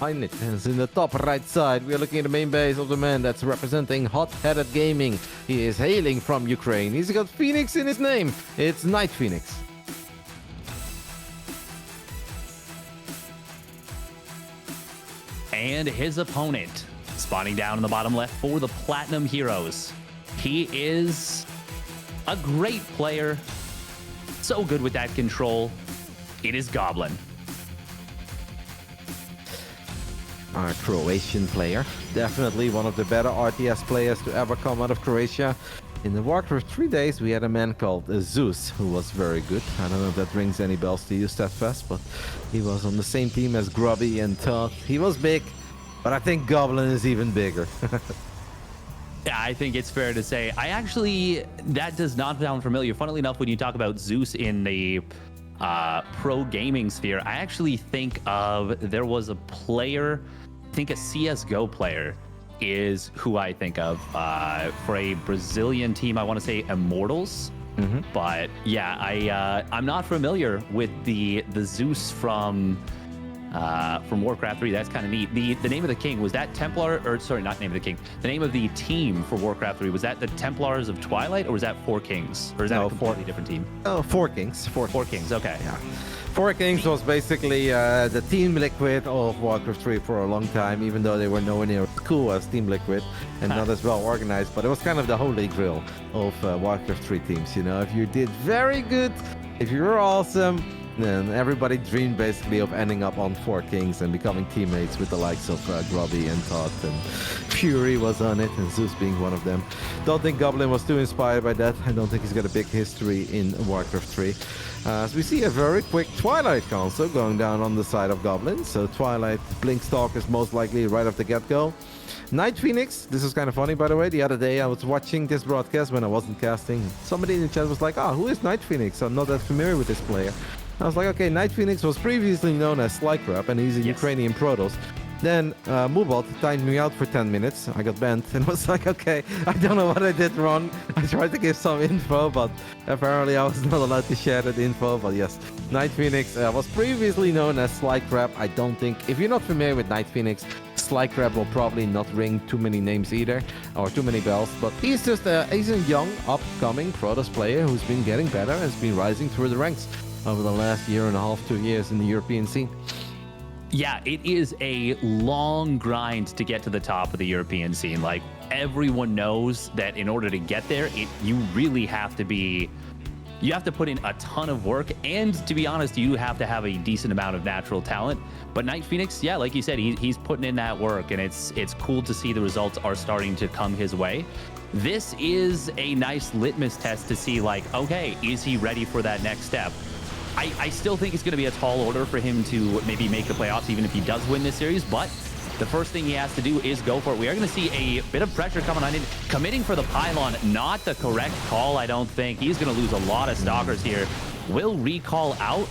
NightPhoenix in the top right side. We are looking at the main base of the man that's representing Hot-Headed Gaming. He is hailing from Ukraine. He's got Phoenix in his name. It's NightPhoenix. And his opponent, spawning down in the bottom left for the Platinum Heroes. He is a great player. So good with that control. It is Goblin. Our Croatian player. Definitely one of the better RTS players to ever come out of Croatia. In the Warcraft 3 days, we had a man called Zeus, who was very good. I don't know if that rings any bells to you, Steadfast, but he was on the same team as Grubby and Todd. He was big, but I think Goblin is even bigger. Yeah, I think it's fair to say. That does not sound familiar. Funnily enough, when you talk about Zeus in the pro gaming sphere, I actually think there was a player, I think a CSGO player is who I think of for a Brazilian team. I want to say Immortals. But yeah, I'm not familiar with the Zeus from Warcraft 3. That's kind of neat. The name of the king, was that Templar, or sorry, not name of the king. The name of the team for Warcraft 3, was that the Templars of Twilight, or was that Four Kings? Or is that a completely different team? Oh, Four Kings. Four Kings, okay. Yeah. Four Kings was basically the Team Liquid of Warcraft 3 for a long time, even though they were nowhere near as cool as Team Liquid and not as well organized. But it was kind of the holy grail of Warcraft 3 teams. You know, if you did very good, if you were awesome, then everybody dreamed basically of ending up on Four Kings and becoming teammates with the likes of Grubby and Todd, and Fury was on it, and Zeus being one of them. Don't think Goblin was too inspired by that. I don't think he's got a big history in Warcraft 3. So we see a very quick Twilight console going down on the side of Goblin. So Twilight, Blinkstalk is most likely right off the get-go. NightPhoenix, this is kind of funny, by the way. The other day I was watching this broadcast when I wasn't casting. Somebody in the chat was like, who is NightPhoenix? I'm not that familiar with this player. I was like, okay, NightPhoenix was previously known as StarCraft, and he's a Ukrainian Protoss. Then Mubot timed me out for 10 minutes. I got banned and was like, okay, I don't know what I did wrong. I tried to give some info, but apparently I was not allowed to share that info. But yes, NightPhoenix was previously known as StarCraft. I don't think, if you're not familiar with NightPhoenix, StarCraft will probably not ring too many names either, or too many bells. But he's just he's a young, upcoming Protoss player who's been getting better, has been rising through the ranks over the last year and a half, 2 years in the European scene. Yeah, it is a long grind to get to the top of the European scene. Like, everyone knows that in order to get there, you really have to put in a ton of work, and to be honest, you have to have a decent amount of natural talent. But NightPhoenix, yeah, like you said, he's putting in that work, and it's cool to see the results are starting to come his way. This is a nice litmus test to see, like, okay, is he ready for that next step? I still think it's going to be a tall order for him to maybe make the playoffs, even if he does win this series. But the first thing he has to do is go for it. We are going to see a bit of pressure coming on in. Committing for the pylon, not the correct call, I don't think. He's going to lose a lot of stalkers here. Will recall out?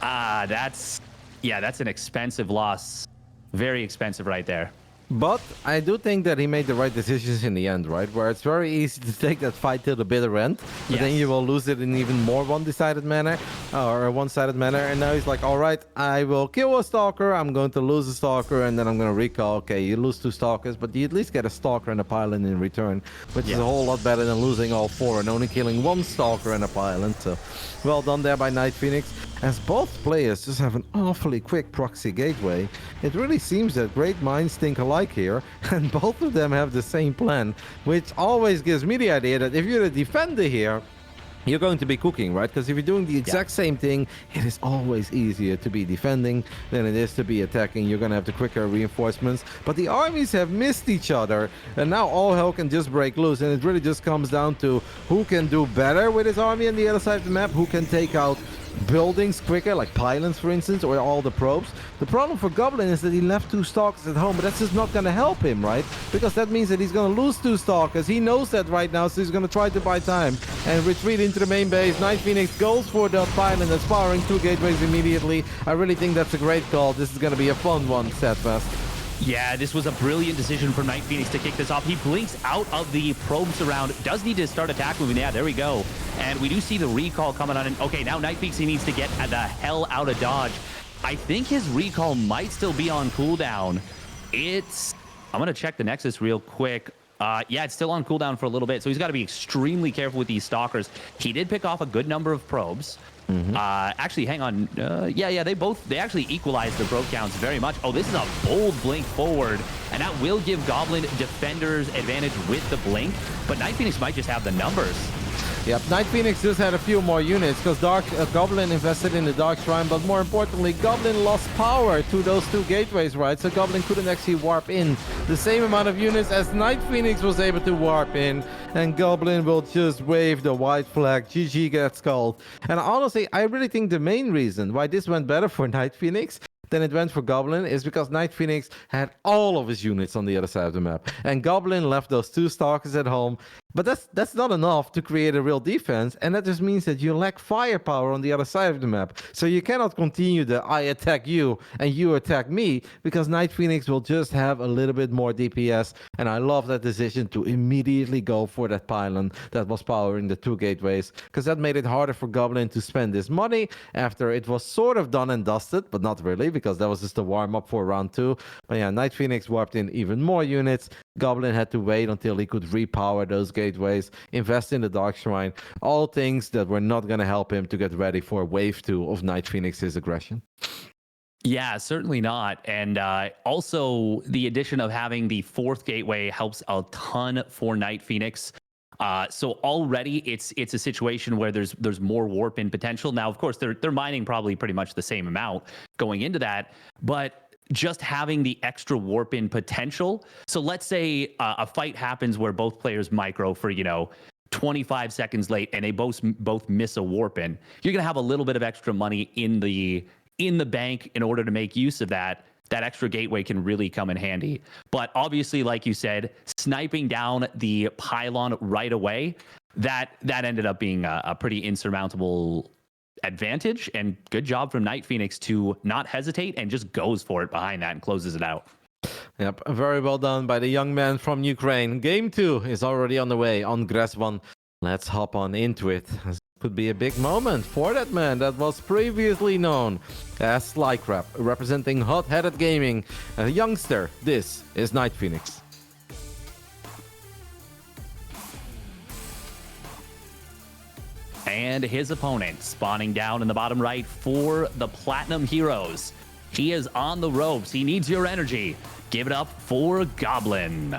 That's an expensive loss. Very expensive right there. But I do think that he made the right decisions in the end, right? Where it's very easy to take that fight till the bitter end, but then you will lose it in even more one-decided manner, or a one-sided manner. And now he's like, all right, I will kill a stalker, I'm going to lose a stalker, and then I'm going to recall. Okay, you lose 2 stalkers, but you at least get a stalker and a pylon in return, which is a whole lot better than losing all 4 and only killing 1 stalker and a pylon. So well done there by NightPhoenix. As both players just have an awfully quick proxy gateway, it really seems that great minds think alike here, and both of them have the same plan, which always gives me the idea that if you're a defender here, you're going to be cooking, right? Because if you're doing the exact same thing, it is always easier to be defending than it is to be attacking. You're going to have the quicker reinforcements. But the armies have missed each other, and now all hell can just break loose. And it really just comes down to who can do better with his army on the other side of the map, who can take out buildings quicker, like pylons, for instance, or all the probes. The problem for Goblin is that he left 2 stalkers at home, but that's just not going to help him, right? Because that means that he's going to lose 2 stalkers. He knows that right now, so he's going to try to buy time and retreat into the main base. NightPhoenix goes for the pylon that's powering 2 gateways immediately. I really think that's a great call. This is going to be a fun one, Steadfast. Yeah, this was a brilliant decision for NightPhoenix to kick this off. He blinks out of the probes around. Does need to start attack moving. Yeah, there we go. And we do see the recall coming on. And okay, now NightPhoenix, he needs to get the hell out of dodge. I think his recall might still be on cooldown. I'm going to check the Nexus real quick. Yeah, it's still on cooldown for a little bit, so he's got to be extremely careful with these stalkers. He did pick off a good number of probes. Actually, hang on. Yeah, they actually equalized the probe counts very much. Oh, this is a bold blink forward, and that will give Goblin defenders advantage with the blink, but NightPhoenix might just have the numbers. Yep, NightPhoenix just had a few more units because Goblin invested in the Dark Shrine, but more importantly, Goblin lost power to those two gateways, right? So Goblin couldn't actually warp in the same amount of units as NightPhoenix was able to warp in, and Goblin will just wave the white flag. GG gets called. And honestly, I really think the main reason why this went better for NightPhoenix than it went for Goblin is because NightPhoenix had all of his units on the other side of the map, and Goblin left those two stalkers at home. But that's not enough to create a real defense, and that just means that you lack firepower on the other side of the map. So you cannot continue the I attack you and you attack me, because NightPhoenix will just have a little bit more DPS, and I love that decision to immediately go for that pylon that was powering the two gateways, because that made it harder for Goblin to spend his money after it was sort of done and dusted, but not really, because that was just a warm-up for round 2. But yeah, NightPhoenix warped in even more units. Goblin had to wait until he could repower those gateways, invest in the Dark Shrine, all things that were not going to help him to get ready for wave 2 of NightPhoenix's aggression. Yeah, certainly not. And also, the addition of having the 4th gateway helps a ton for NightPhoenix. So already it's a situation where there's more warp in potential. Now, of course, they're mining probably pretty much the same amount going into that, but just having the extra warp in potential. So let's say a fight happens where both players micro for 25 seconds late, and they both miss a warp in. You're gonna have a little bit of extra money in the bank in order to make use of that. That extra gateway can really come in handy. But obviously, like you said, sniping down the pylon right away, that ended up being a pretty insurmountable advantage, and good job from NightPhoenix to not hesitate and just goes for it behind that and closes it out. Yep, very well done by the young man from Ukraine. Game 2 is already on the way on Grass 1. Let's hop on into it. This could be a big moment for that man that was previously known as SlyCrap, representing Hot-Headed Gaming. A youngster, this is NightPhoenix. And his opponent spawning down in the bottom right for the Platinum Heroes. He is on the ropes. He needs your energy. Give it up for Goblin.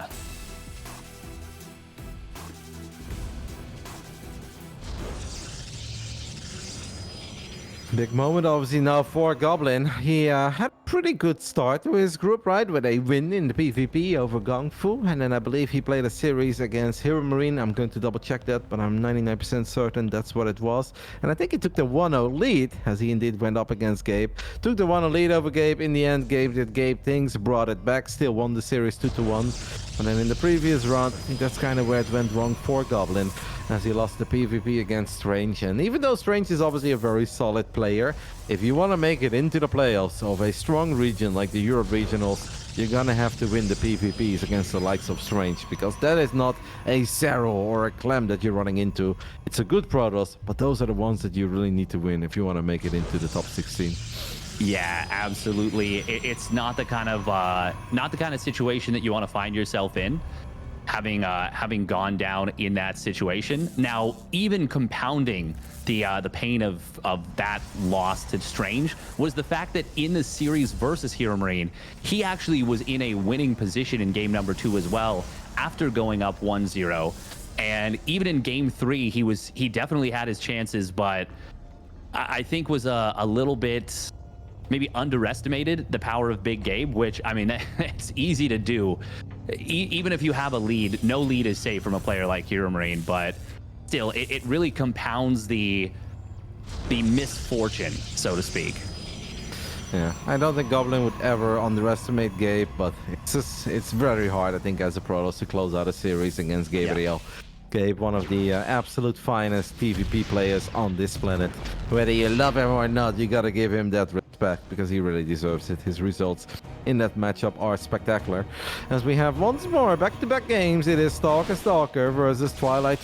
Big moment obviously now for Goblin. He had a pretty good start to his group, right? With a win in the PvP over Gong Fu. And then I believe he played a series against Hero Marine. I'm going to double check that, but I'm 99% certain that's what it was. And I think he took the 1-0 lead, as he indeed went up against Gabe. Took the 1-0 lead over Gabe. In the end, Gabe did Gabe things, brought it back, still won the series 2-1. And then in the previous round, I think that's kind of where it went wrong for Goblin, as he lost the PvP against Strange. And even though Strange is obviously a very solid player, if you want to make it into the playoffs of a strong region like the Europe Regionals, you're gonna have to win the PvPs against the likes of Strange, because that is not a Zero or a Clem that you're running into. It's a good Protoss, but those are the ones that you really need to win if you want to make it into the top 16. Yeah, absolutely. It's not the kind of situation that you want to find yourself in, having gone down in that situation. Now, even compounding the pain of that loss to Strange was the fact that in the series versus Hero Marine, he actually was in a winning position in game number 2 as well, after going up 1-0. And even in game 3, he definitely had his chances, but I think was a little bit maybe underestimated the power of Big Gabe, which, I mean, it's easy to do. Even if you have a lead, no lead is safe from a player like Hero Marine, but still, it really compounds the misfortune, so to speak. Yeah, I don't think Goblin would ever underestimate Gabe, but it's very hard, I think, as a Protoss to close out a series against Gabriel. Yeah. Gabe, one of the absolute finest PvP players on this planet. Whether you love him or not, you gotta give him that respect. respect because he really deserves it. His results in that matchup are spectacular. As we have once more back-to-back games, it is Stalker versus Twilight.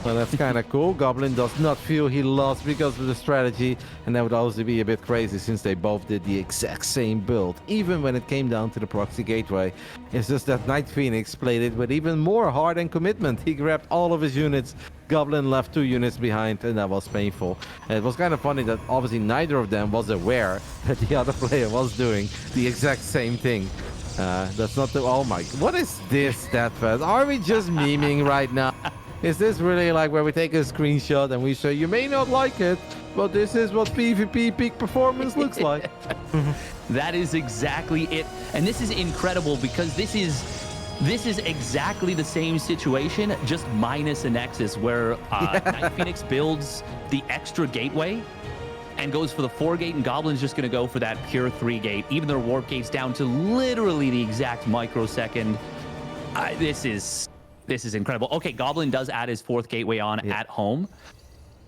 Well, that's kind of cool. Goblin does not feel he lost because of the strategy, and that would also be a bit crazy since they both did the exact same build, even when it came down to the proxy gateway. It's just that NightPhoenix played it with even more heart and commitment. He grabbed all of his units. Goblin left 2 units behind, and that was painful. And it was kind of funny that obviously neither of them was aware that the other player was doing the exact same thing. That's not the... Oh my... What is this, Steadfast? Are we just memeing right now? Is this really like where we take a screenshot and we say, you may not like it, but this is what PvP peak performance looks like? That is exactly it. And this is incredible because this is exactly the same situation, just minus a Nexus, where NightPhoenix builds the extra gateway and goes for the 4-gate, and Goblin's just going to go for that pure 3-gate. Even their warp gate's down to literally the exact microsecond. This is incredible. Okay, Goblin does add his 4th gateway on at home.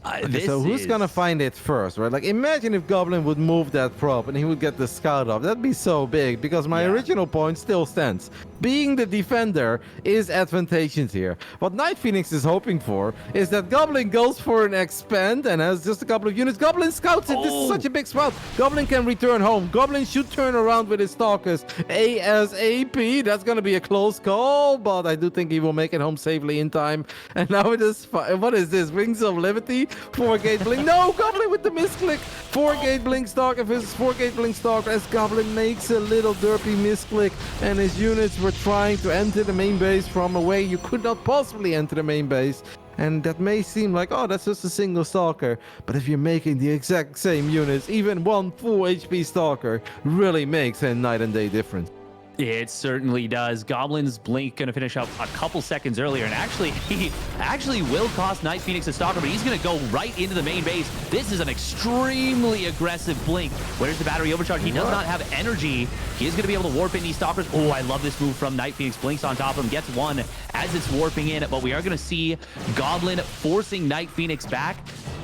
Okay, so who's gonna find it first, right? Like, imagine if Goblin would move that prop and he would get the scout off. That'd be so big, because my original point still stands. Being the defender is advantageous here. What NightPhoenix is hoping for is that Goblin goes for an expand and has just a couple of units. Goblin scouts it. This is such a big scout. Goblin can return home. Goblin should turn around with his stalkers ASAP. That's gonna be a close call, but I do think he will make it home safely in time. And now it is... What is this? Wings of Liberty? 4-gate blink. No, Goblin with the misclick. 4-gate blink stalker versus 4-gate blink stalker, as Goblin makes a little derpy misclick, and his units were trying to enter the main base from a way you could not possibly enter the main base. And that may seem like, oh, that's just a single stalker. But if you're making the exact same units, even one full HP stalker really makes a night and day difference. It certainly does. Goblin's blink going to finish up a couple seconds earlier, and he actually will cost NightPhoenix a stalker, but he's going to go right into the main base. This is an extremely aggressive blink. Where's the battery overcharge? He does not have energy. He is going to be able to warp in these stalkers. Oh, I love this move from NightPhoenix. Blinks on top of him, gets one as it's warping in, but we are going to see Goblin forcing NightPhoenix back.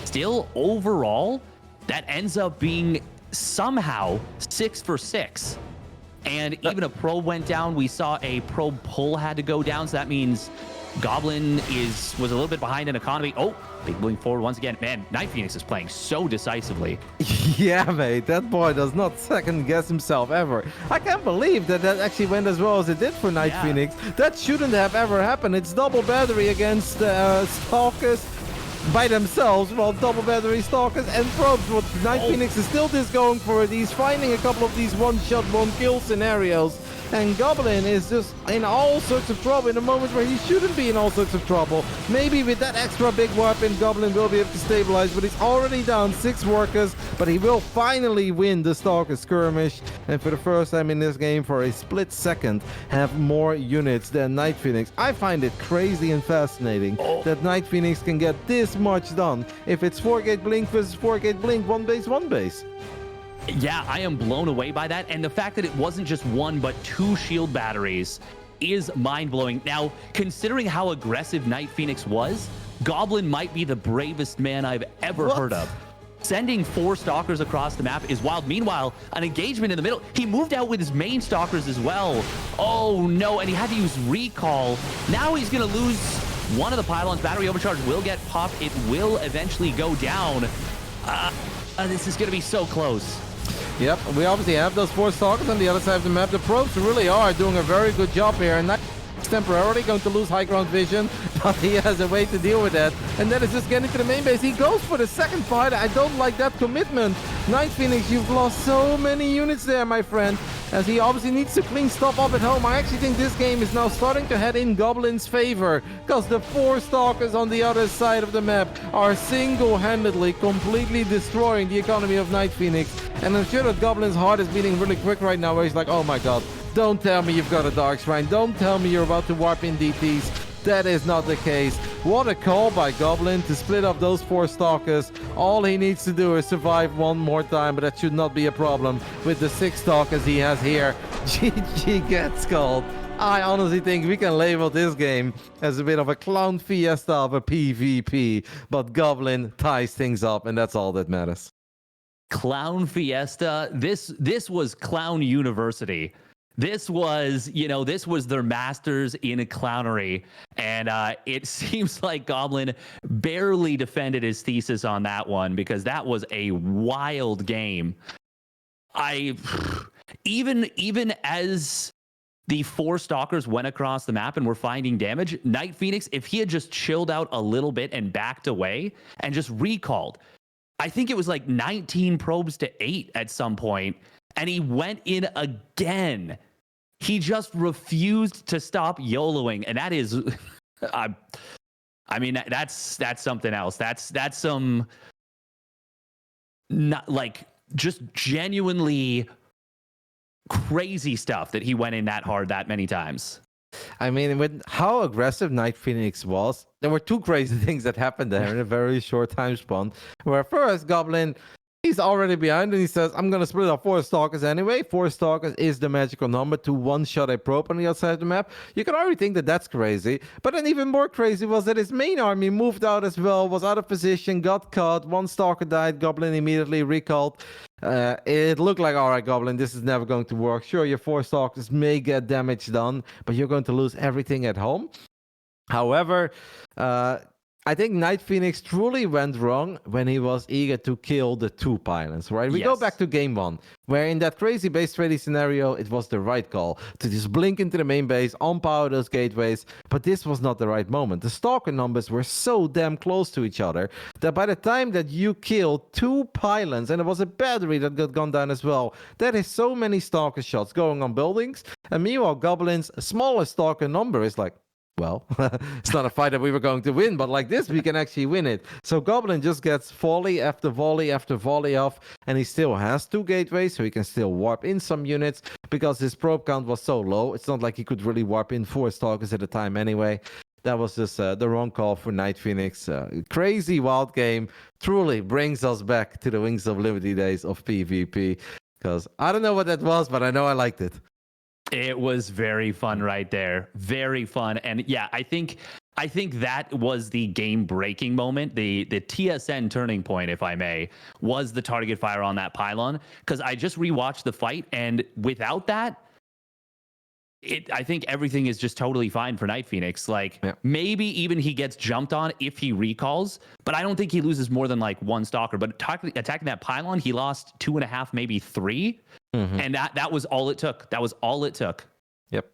Still, overall, that ends up being somehow 6 for 6. And even a probe went down. We saw a probe pull had to go down, so that means Goblin was a little bit behind in economy. Oh, big blink forward once again. Man, NightPhoenix is playing so decisively. Yeah, mate, that boy does not second guess himself ever. I can't believe that actually went as well as it did for NightPhoenix. That shouldn't have ever happened. It's double battery against Stalkers by themselves. Well, double battery stalkers and probes. What NightPhoenix is still just going for it. He's finding a couple of these one-shot, one-kill scenarios. And Goblin is just in all sorts of trouble in a moment where he shouldn't be in all sorts of trouble. Maybe with that extra big weapon, Goblin will be able to stabilize, but he's already down 6 workers. But he will finally win the Stalker skirmish. And for the first time in this game, for a split second, have more units than NightPhoenix. I find it crazy and fascinating that NightPhoenix can get this much done. If it's 4-gate blink versus 4-gate blink, 1 base, 1 base. Yeah, I am blown away by that. And the fact that it wasn't just 1, but 2 shield batteries is mind-blowing. Now, considering how aggressive NightPhoenix was, Goblin might be the bravest man I've ever heard of. Sending 4 stalkers across the map is wild. Meanwhile, an engagement in the middle. He moved out with his main stalkers as well. Oh, no, and he had to use recall. Now he's going to lose one of the pylons. Battery overcharge will get popped. It will eventually go down. This is going to be so close. Yep, we obviously have those 4 stalkers on the other side of the map. The probes really are doing a very good job here, and He's temporarily going to lose high ground vision, but he has a way to deal with that. And then it's just getting to the main base. He goes for the second fight. I don't like that commitment. NightPhoenix, you've lost so many units there, my friend, as he obviously needs to clean stuff up at home. I actually think this game is now starting to head in Goblin's favor, because the 4 stalkers on the other side of the map are single-handedly completely destroying the economy of NightPhoenix. And I'm sure that Goblin's heart is beating really quick right now, where he's like, oh my god, don't tell me you've got a Dark Shrine. Don't tell me you're about to warp in DTs. That is not the case. What a call by Goblin to split up those 4 stalkers. All he needs to do is survive one more time, but that should not be a problem with the 6 stalkers he has here. GG gets called. I honestly think we can label this game as a bit of a clown fiesta of a PvP, but Goblin ties things up, and that's all that matters. Clown Fiesta. This was Clown University. This was, this was their masters in clownery. And it seems like Goblin barely defended his thesis on that one, because that was a wild game. Even as the 4 stalkers went across the map and were finding damage, NightPhoenix, if he had just chilled out a little bit and backed away and just recalled, I think it was like 19 probes to 8 at some point, and he went in again. He just refused to stop YOLOing, and that is, I mean, that's something else. That's some, not like, just genuinely crazy stuff that he went in that hard that many times. I mean, with how aggressive NightPhoenix was, there were 2 crazy things that happened there in a very short time span. Where first, Goblin, he's already behind, and he says, I'm going to split up 4 stalkers anyway. 4 stalkers is the magical number to one-shot a probe on the outside of the map. You can already think that that's crazy. But then even more crazy was that his main army moved out as well, was out of position, got caught, 1 stalker died, Goblin immediately recalled. It looked like, all right, Goblin, this is never going to work. Sure, your 4 stalkers may get damage done, but you're going to lose everything at home. However, I think NightPhoenix truly went wrong when he was eager to kill the 2 pylons, right? We go back to game 1, where in that crazy base trading scenario, it was the right call to just blink into the main base, on-power those gateways, but this was not the right moment. The stalker numbers were so damn close to each other that by the time that you killed 2 pylons, and it was a battery that got gone down as well, that is so many stalker shots going on buildings, and meanwhile, Goblin's smallest stalker number is like, well, it's not a fight that we were going to win, but like this, we can actually win it. So Goblin just gets volley after volley after volley off, and he still has 2 gateways, so he can still warp in some units, because his probe count was so low. It's not like he could really warp in 4 stalkers at a time anyway. That was just the wrong call for NightPhoenix. Crazy wild game. Truly brings us back to the Wings of Liberty days of PvP, because I don't know what that was, but I know I liked it. It was very fun right there. Very fun. And yeah, I think that was the game-breaking moment. The TSN turning point, if I may, was the target fire on that pylon. Because I just rewatched the fight, and without that, I think everything is just totally fine for NightPhoenix. Like, maybe even he gets jumped on if he recalls, but I don't think he loses more than like 1 stalker. But attacking that pylon, he lost 2.5, maybe 3. And that was all it took. That was all it took. Yep.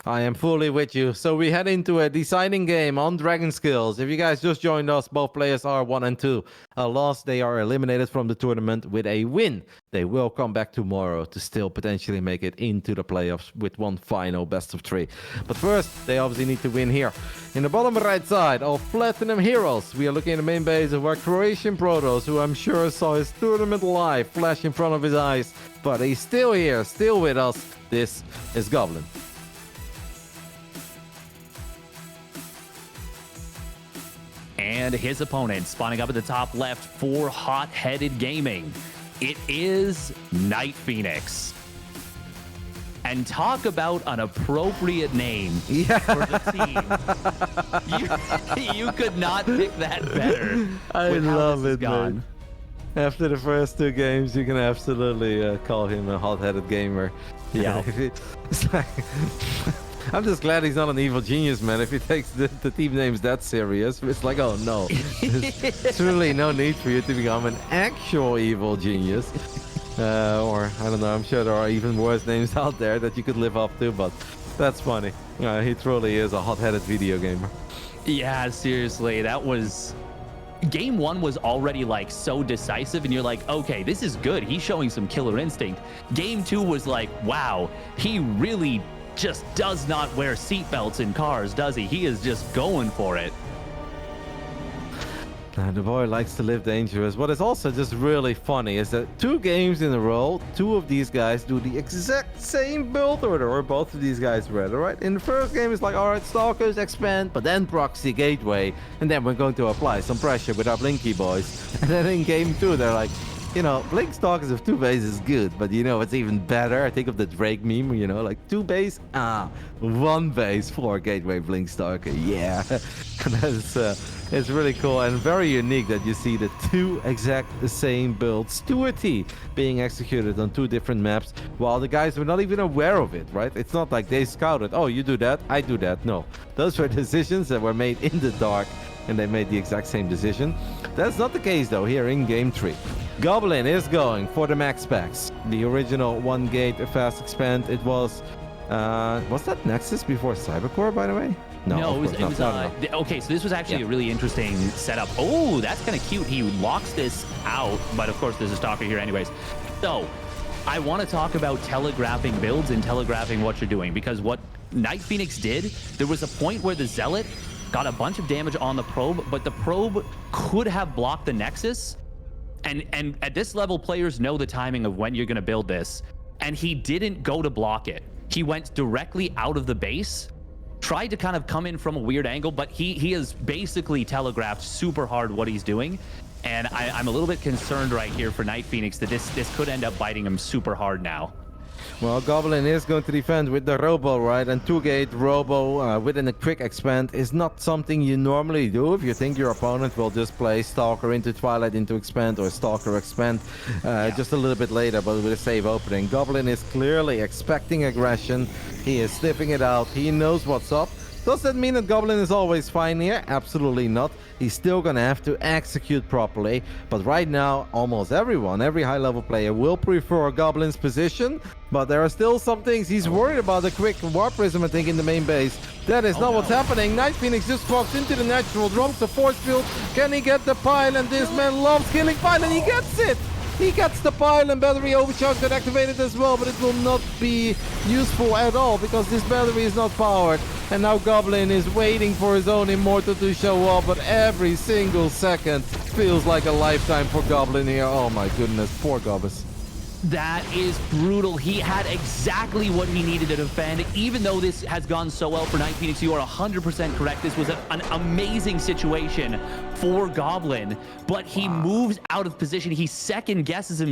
I am fully with you. So we head into a deciding game on Dragon Skills. If you guys just joined us, both players are 1 and 2. A loss, they are eliminated from the tournament. With a win, they will come back tomorrow to still potentially make it into the playoffs with 1 final best of 3. But first, they obviously need to win here. In the bottom right side of Platinum Heroes, we are looking at the main base of our Croatian Protoss, who I'm sure saw his tournament live flash in front of his eyes. But he's still here, still with us. This is Goblin. And his opponent spawning up at the top left for Hot-Headed Gaming. It is NightPhoenix. And talk about an appropriate name for the team. You could not pick that better. I love it, man. After the first 2 games, you can absolutely call him a hot-headed gamer. Yeah. It's like, I'm just glad he's not an evil genius, man. If he takes the team names that serious, it's like, oh no. There's truly no need for you to become an actual evil genius. Or, I don't know, I'm sure there are even worse names out there that you could live up to, but that's funny. He truly is a hot-headed video gamer. Yeah, seriously, that was... Game 1 was already like so decisive, and you're like, okay, this is good. He's showing some killer instinct. Game 2 was like, wow, he really just does not wear seatbelts in cars, does he? He is just going for it. The boy likes to live dangerous. What is also just really funny is that 2 games in a row, 2 of these guys do the exact same build order, or both of these guys rather, right? In the first game, it's like, all right, Stalkers expand, but then Proxy Gateway, and then we're going to apply some pressure with our Blinky boys. And then in game 2, they're like, Blink Stalkers of 2 base is good, but it's even better. I think of the Drake meme, like 2 base, 1 base, 4 Gateway Blink Stalker. Yeah, it's really cool and very unique that you see the 2 exact same builds to a T being executed on 2 different maps while the guys were not even aware of it, right? It's not like they scouted, oh, you do that, I do that. No, those were decisions that were made in the dark and they made the exact same decision. That's not the case though here in game 3. Goblin is going for the max specs. The original 1 gate fast expand, it was that Nexus before Cybercore, by the way? No, it was okay, so this was actually a really interesting setup. Oh, that's kind of cute. He locks this out, but of course there's a stalker here anyways. So I want to talk about telegraphing builds and telegraphing what you're doing, because what NightPhoenix did, there was a point where the Zealot got a bunch of damage on the probe, but the probe could have blocked the Nexus. And at this level, players know the timing of when you're going to build this. And he didn't go to block it. He went directly out of the base, tried to kind of come in from a weird angle, but he has basically telegraphed super hard what he's doing. And I'm a little bit concerned right here for NightPhoenix that this could end up biting him super hard now. Well, Goblin is going to defend with the Robo, right? And 2-gate Robo within a quick expand is not something you normally do if you think your opponent will just play Stalker into Twilight into expand or Stalker expand just a little bit later, but with a save opening. Goblin is clearly expecting aggression. He is sniffing it out. He knows what's up. Does that mean that Goblin is always fine here? Absolutely not. He's still going to have to execute properly. But right now, almost everyone, every high-level player will prefer Goblin's position. But there are still some things. He's worried about the quick Warp Prism, I think, in the main base. That is not what's happening. NightPhoenix just walks into the natural, drops the force field. Can he get the pile? And this man loves killing pile, and he gets it! He gets the pile and battery overcharge got activated as well, but it will not be useful at all because this battery is not powered. And now Goblin is waiting for his own Immortal to show up, but every single second feels like a lifetime for Goblin here. Oh my goodness, poor Gobbus. That is brutal. He had exactly what he needed to defend. Even though this has gone so well for NightPhoenix, you are 100% correct. This was an amazing situation for Goblin, but he moves out of position. He second guesses himself.